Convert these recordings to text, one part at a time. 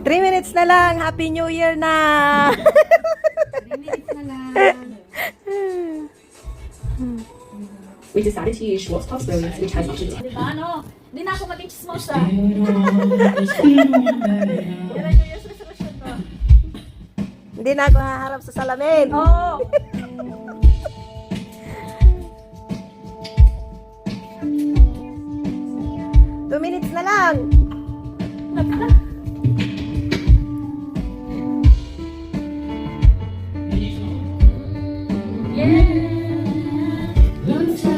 3 minutes na lang. Happy New Year na. 3 minutes na lang. We decided to use Schwarzkopf Brilliance, which has options. Diba, ano? Hindi na ako maging chismosa. Yan ang New Year's resolution ko. Hindi na ako haharap sa salamin. Oo. Two minutes na lang.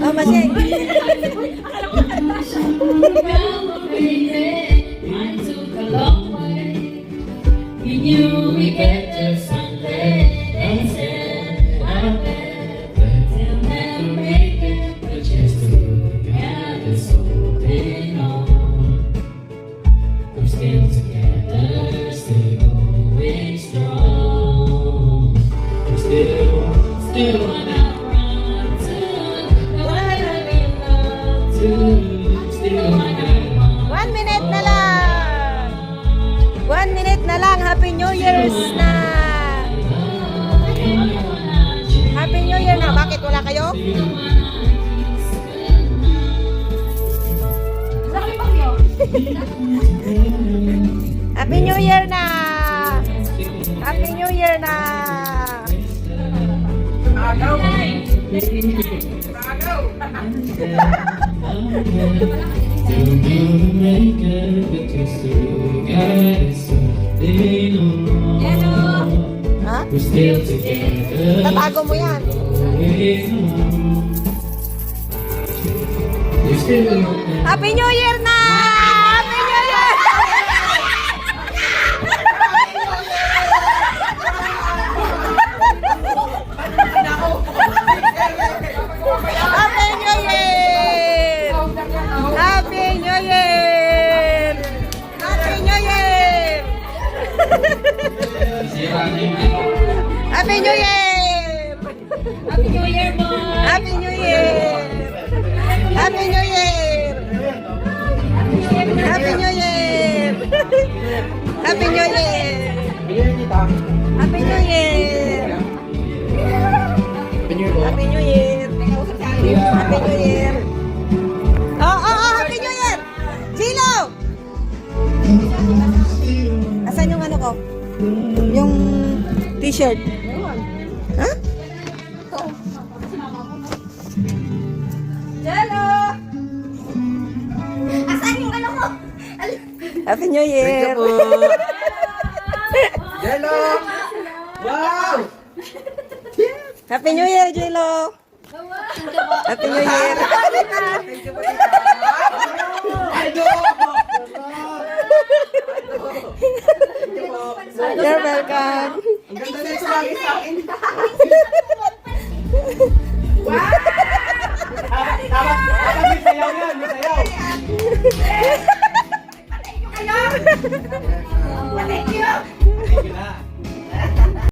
Oh, masih. Still together, still going strong. Still on our run to what we love to. Still on our run. 1 minute na lang. 1 minute na lang. Happy New Year's na. Happy New Year na. Bakit wala kayo? Sarap yung bagyo. Happy New Year na. Happy New Year na. Still gonna make it, but you still got it, so lean on. Ha? We're still together. Tatago mo yan. You're still Happy New Year na. Happy New Year. Happy New Year. Happy New Year. Happy New Year. Happy New Year. Happy New Year, boy! Happy New Year. Happy New Year. Happy New Year. Happy New Year. Happy New Year. Happy New Year. Happy New Year. Oh, Happy New Year. Gino! Asan yung ano ko? Yung t-shirt. Ha? Jello! Asan yung ano mo? Happy New Year. Hello! Wow! Happy New Year, Jilo. Happy New Year. You're welcome. Ang ganda na yung sumagi sa akin.